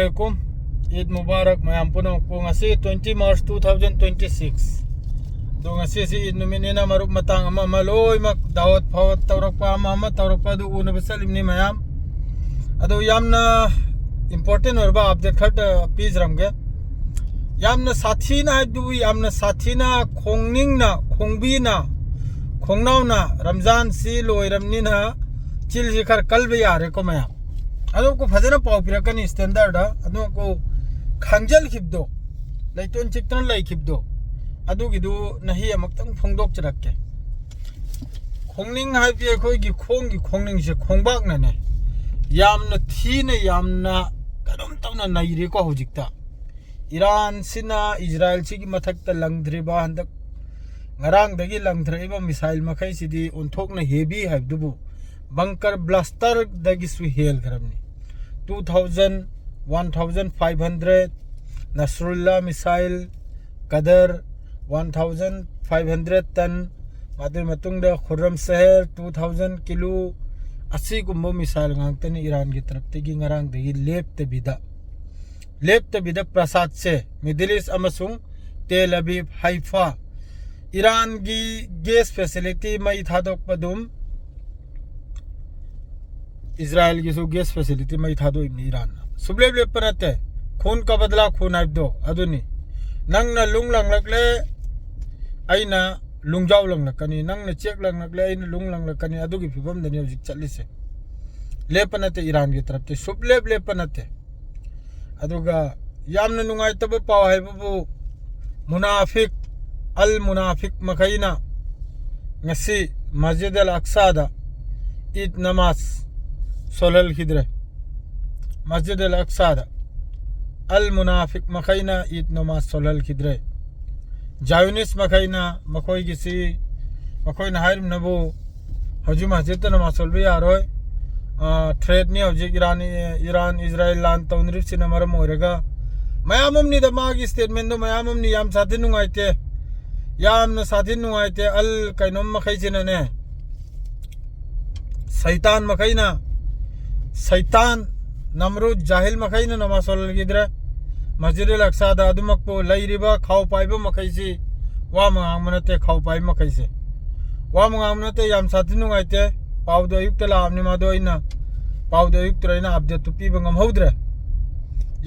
Assalamualaikum. Eid Mubarak mayam puno ko ngasi 20 March 2026. Do ngasi si Eid numinina marup matang ama maloy mak dawat phawat tawrak pa ama tawrak pa du una basalim ni mayam. Ado yamna important or ba update khat piece ramge. Yamna sathi na du yamna sathi na khongning na khongbi na khongnaw na Ramzan si loiramni na chil jikhar kalbe yare ko mayam. अदो को फजना पाव पिरकनी standard अदो को खांजल खिबदो लाइटोन चिकटन लाई खिबदो अदो गिदु नही अमक्तंग फोंगदोक चरक्के खोंगनिंग हाइपि अखोइगी खोंगी खोंगनिंग से खोंगबाक नने यामना थीने यामना कदम तवना नाइरे को होजिकता ईरान सिना इजराइल सिगी मथक्ता लंगद्रिबा हंदक ngarang dagi langthreiba मिसाइल मखै सिदी उनथोकना हेवी हाइबदुबु बंकर ब्लास्टर दगी सु हेल करमनी 2000 1500 नसरुल्ला मिसाइल कदर 1500 टन मादे मतुंगदा खुर्रम शहर 2000 किलो अस्सी गुम्बो मिसाइल गांगतनी ईरान की तरफ तेगी ngarang दगी लेप्त बिदा प्रसाद से मिडिल ईस्ट अमसुंग तेल अवीव हाइफा ईरान की गैस फैसिलिटी मई थादोक पदुम इजराइल की सो गैस फैसिलिटी मई था दो ईरान सुबलेब लेपनते खून का बदला खून आइब दो अदुनी नंगना लुंग लंगलकले आइना लुंगजाव लंगलकनी नंगना चेक लंगलकले आइना लुंग लंगलकनी अदुगी फिबम दनी हजिक चलिसे लेपनते ईरान की तरफ ते सुबलेब लेपनते अदुगा यामना नुंगाइतब पाव हाइबबु मुनाफिक अल मुनाफिक मखैना ngasi मस्जिद अल अक्सा दा ईद नमाज सोलल खिद्रे मस्जिद अल अक्सा अल मुनाफिक मखैना ईद नमाज सोलल खिद्रे जायुनिस मखैना मखोई किसी मखोई हाइरम नबो हजु मस्जिद नमाज सोलबे यारोय थ्रेड नि हजि ईरान इजराइल लान तौनरिफ सिना मरम ओइरगा मयामम नि दमागी स्टेटमेंट दो मयामम नि याम साथि नुंगाइते यामना साथि नुंगाइते अल कैनोम मखै सिनाने शैतान मखैना शैतान नमरूद जाहिल मखैना नमाज सोलल गिद्रे मस्जिद अल अक्सा दा अदुमकपो लैरिबा खाव पाइबो मखैसी वा मंगामनते खाव पाइ मखैसे वा मंगामनते याम साथि नुंगाइते पावदो युक्त लामनि मादो इना पावदो युक्त रैना अपडेट तुपि बंगम हौद्रे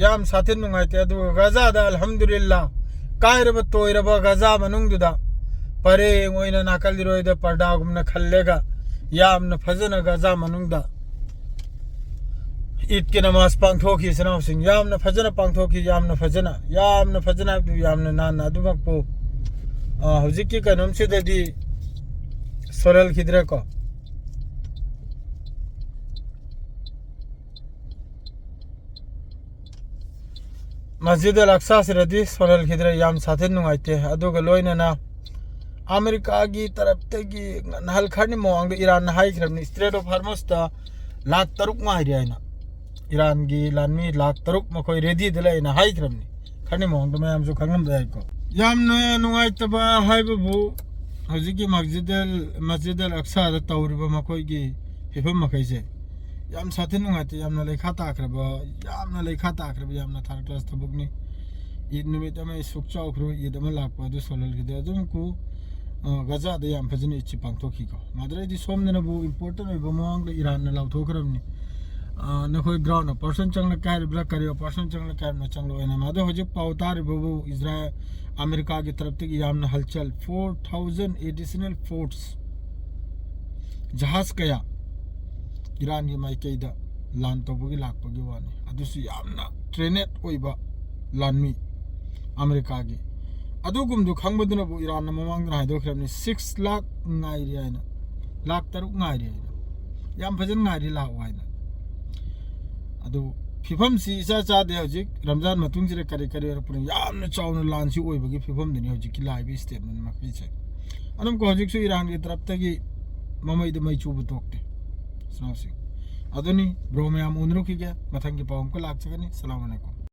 याम साथि नुंगाइते अदु गजा दा अल्हम्दुलिल्लाह कायरब तोयरब गजा मनुंगदुदा परे ओइना नाकल दिरोयदा पर्दागुमना खल्लेगा यामना फजना गजा मनुंगदा ईद की नमाज पांगथोखी सनाव सिंह यामना फजना पांगथोखी यामना फजना यामना नाना अदुमकपो हौजिकी कनम सिददी सोलल खिद्रे को मस्जिद अल अक्सा सिरदी सोलल खिद्रे याम साथे नुंगाइते अदुगा लोइना अमेरिका की तरफ तगी नहल खरनी मोंग ईरान हाइख्रमनी स्ट्रेट ऑफ हार्मस ता लाख तरुक माइरियाना ईरान की लानमी लाख तरुक मखोय रेडी दलाइना हाइख्रमनी खरनी मोंग तो मैम जो खंगम जायको यामना नुंगाइतबा हाइबबु हजिकी मस्जिद अल अक्सा दा तौरिबा मखोय की हिफम मखैसे याम साथे नुंगाइते यामना लेखा ताख्रबा यामना थर्ड क्लास थबुकनी ईद निमित में सुख चाउख्रो ईद में लापा दु सोलल गिदे अदुमकु गजा दे याम फजनी इच्छि पांगथोखी को माद्रेदी सोमनबु इंपोर्टेंट ओइबो मोंग ईरान न लाउथोखरमनी नखोय ग्राउंड पर्सन चंगला कायर ब्ला करियो पर्सन चंगला कायर न चंगलो एना मादो हजिक पावतार बबु इजराइल अमेरिका की तरफ तक याम न हलचल 4000 एडिशनल फोर्स जहाज कया ईरान की माइकेदा लान तोबुगी लाकपगी वानी अदुसु यामना ट्रेनेट ओइबा लानमी अमेरिका की अदुगुमदु खंगबदुनबु ईरान ममांग हाइदोख्रमनी 6 लाख ngairi aina लाख तरुक ngairi aina याम फजन ngairi लाख वाइना अदु फिफम सी इसा चा दे हजिक रमजान मतुंग जिरे करे करे पुन यामना चाउन लान सी ओइबगी फिफम दनि हजिक की लाइव स्टेटमेंट मखै छे अनम को हजिक सु ईरान की तरफ तगी ममैद मै चुबु तोकते सनावसी अदुनी ब्रो मयाम उनरु की गया मथंग की पावम को लाग सकनी सलाम अलैकुम।